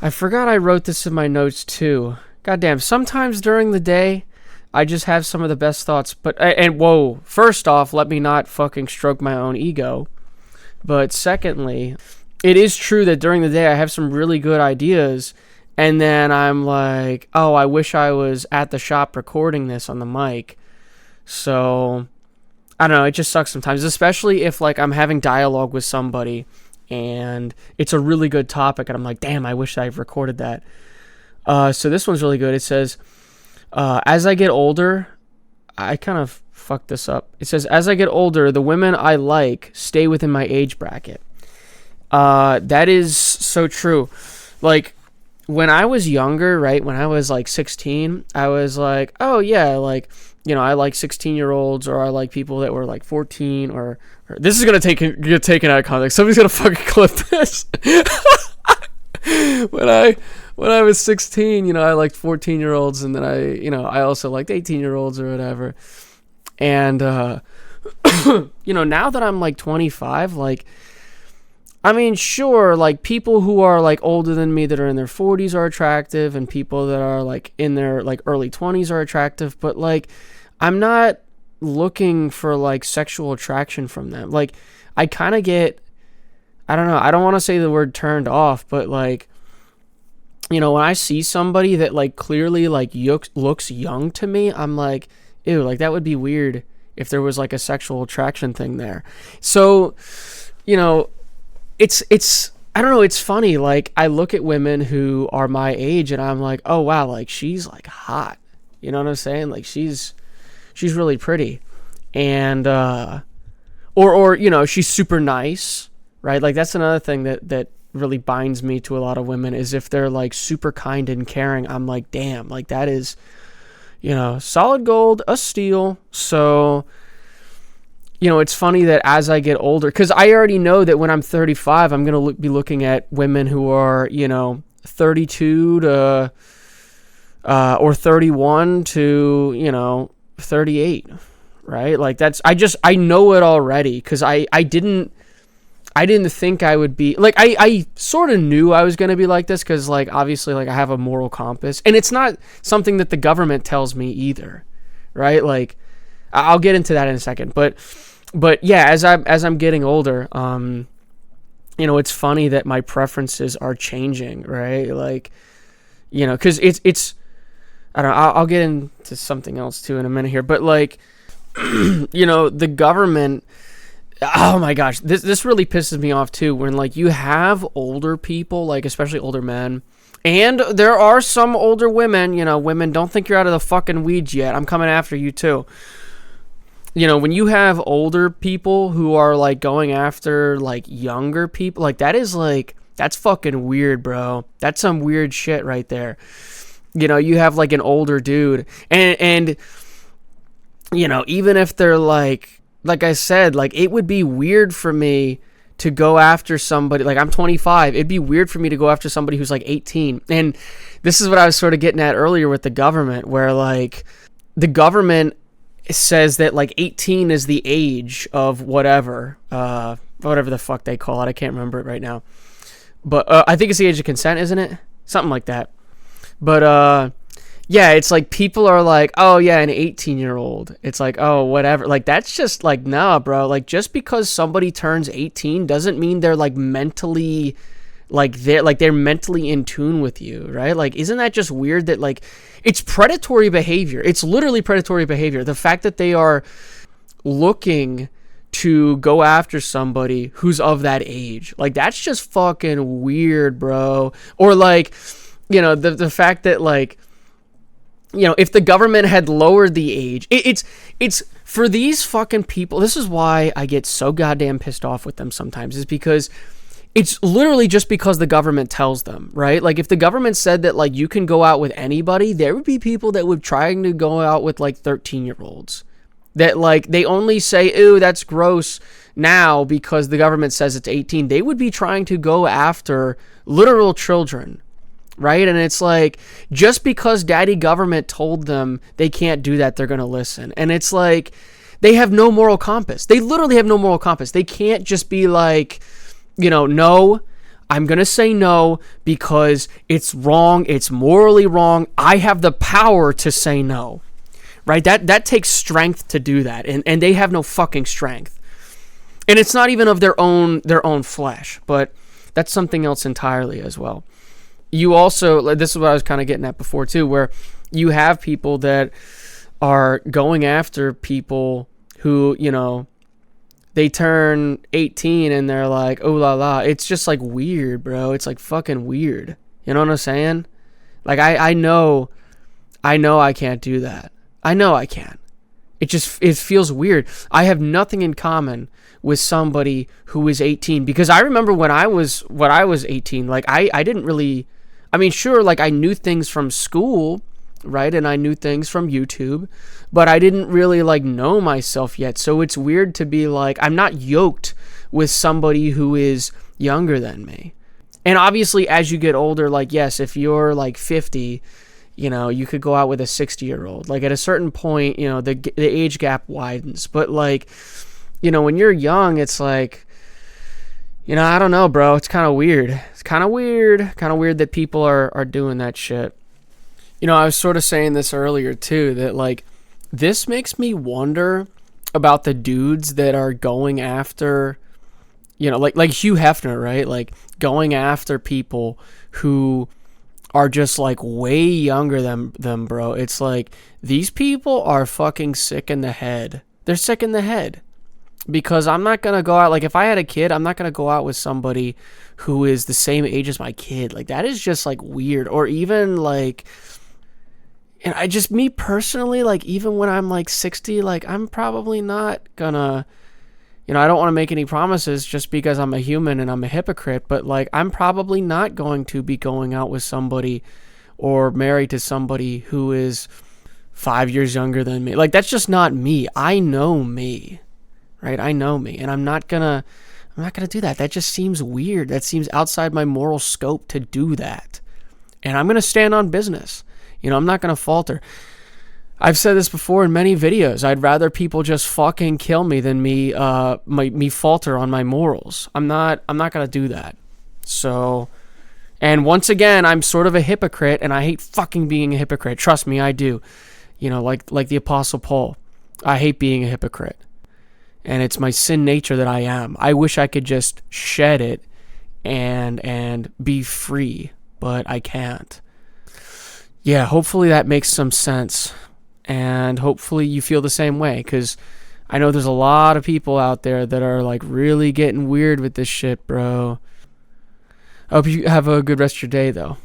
I forgot I wrote this in my notes too. Goddamn, sometimes during the day, I just have some of the best thoughts. And whoa, first off, let me not fucking stroke my own ego. But secondly, it is true that during the day I have some really good ideas. And then I'm like, oh, I wish I was at the shop recording this on the mic. So, I don't know, it just sucks sometimes. Especially if like I'm having dialogue with somebody and it's a really good topic. And I'm like, damn, I wish I've recorded that. So this one's really good. It says, as I get older, I kind of fucked this up. It says, as I get older, the women I like stay within my age bracket. That is so true. Like, when I was younger, right, when I was like 16, I was like, oh yeah, like, you know, I like 16-year-olds, or I like people that were like 14, or this is going to get taken out of context. Somebody's going to fucking clip this. When I was 16, you know, I liked 14-year-olds, and then I also liked 18-year-olds or whatever. And, you know, now that I'm like 25, like, I mean, sure, like people who are like older than me that are in their 40s are attractive, and people that are like in their like early 20s are attractive, but like I'm not looking for like sexual attraction from them. Like I kind of get, I don't know, I don't want to say the word turned off, but like, you know, when I see somebody that like clearly like looks young to me, I'm like, ew, like that would be weird if there was like a sexual attraction thing there. So, you know, it's I don't know, it's funny, like I look at women who are my age and I'm like, oh wow, like she's like hot, you know what I'm saying, like she's really pretty, and or you know, she's super nice, right? Like that's another thing that really binds me to a lot of women, is if they're like super kind and caring. I'm like, damn, like that is, you know, solid gold, a steal. So, you know, it's funny that as I get older, because I already know that when I'm 35, I'm going to be looking at women who are, you know, 32 to, or 31 to, you know, 38, right? Like that's, I know it already, because I didn't think I would be, like, I sort of knew I was going to be like this, because, like, obviously, like, I have a moral compass, and it's not something that the government tells me either, right? Like, I'll get into that in a second, but yeah, as I'm getting older, you know, it's funny that my preferences are changing, right? Like, you know, because it's I don't know, I'll get into something else too in a minute here, but like, you know, the government, oh my gosh, this really pisses me off too, when like you have older people, like especially older men, and there are some older women, you know, women, don't think you're out of the fucking weeds yet, I'm coming after you too. You know, when you have older people who are like going after like younger people, like that is like, that's fucking weird, bro. That's some weird shit right there. You know, you have like an older dude, and you know, even if they're like I said, like it would be weird for me to go after somebody, like I'm 25, it'd be weird for me to go after somebody who's like 18. And this is what I was sort of getting at earlier with the government, where like the government says that like 18 is the age of whatever the fuck they call it. I can't remember it right now, but I think it's the age of consent, isn't it? Something like that. But yeah, it's like people are like, oh yeah, an 18-year-old. It's like, oh, whatever. Like that's just like, nah, bro. Like just because somebody turns 18 doesn't mean they're like mentally, like they're mentally in tune with you, right? Like, isn't that just weird that like it's predatory behavior? It's literally predatory behavior. The fact that they are looking to go after somebody who's of that age, like that's just fucking weird, bro. Or like, you know, the fact that like, you know, if the government had lowered the age, it's for these fucking people. This is why I get so goddamn pissed off with them sometimes, is because it's literally just because the government tells them, right? Like if the government said that like you can go out with anybody, there would be people that would trying to go out with like 13-year-olds that like they only say, ew, that's gross now because the government says it's 18. They would be trying to go after literal children, right? And it's like, just because daddy government told them they can't do that, they're going to listen. And it's like, they have no moral compass. They literally have no moral compass. They can't just be like, you know, no, I'm going to say no because it's wrong. It's morally wrong. I have the power to say no, right? That takes strength to do that. And they have no fucking strength. And it's not even of their own flesh, but that's something else entirely as well. You also, this is what I was kind of getting at before too, where you have people that are going after people who, you know, they turn 18 and they're like, oh la la. It's just like weird, bro. It's like fucking weird. You know what I'm saying? Like I know I can't do that. I know I can't. It feels weird. I have nothing in common with somebody who is 18, because I remember when I was 18, like I didn't really, I mean, sure, like I knew things from school, right? And I knew things from YouTube, but I didn't really like know myself yet. So it's weird to be like, I'm not yoked with somebody who is younger than me. And obviously as you get older, like, yes, if you're like 50, you know, you could go out with a 60-year-old. Like at a certain point, you know, the age gap widens. But like, you know, when you're young, it's like, you know, I don't know, bro. It's kind of weird. It's kind of weird that people are doing that shit. You know, I was sort of saying this earlier too, that like, this makes me wonder about the dudes that are going after, you know, like Hugh Hefner, right? Like going after people who are just like way younger than them, bro. It's like, these people are fucking sick in the head. They're sick in the head. Because I'm not going to go out, like if I had a kid, I'm not going to go out with somebody who is the same age as my kid. Like that is just like weird. Or even like, and I just, me personally, like even when I'm like 60, like I'm probably not gonna, you know, I don't want to make any promises just because I'm a human and I'm a hypocrite, but like I'm probably not going to be going out with somebody or married to somebody who is 5 years younger than me. Like that's just not me. I know me, right? I know me, and I'm not gonna do that. That just seems weird. That seems outside my moral scope to do that. And I'm gonna stand on business. You know, I'm not going to falter. I've said this before in many videos. I'd rather people just fucking kill me than me falter on my morals. I'm not going to do that. So, and once again, I'm sort of a hypocrite, and I hate fucking being a hypocrite. Trust me, I do. You know, like the Apostle Paul. I hate being a hypocrite. And it's my sin nature that I am. I wish I could just shed it and be free, but I can't. Yeah, hopefully that makes some sense, and hopefully you feel the same way, because I know there's a lot of people out there that are like really getting weird with this shit, bro. I hope you have a good rest of your day, though.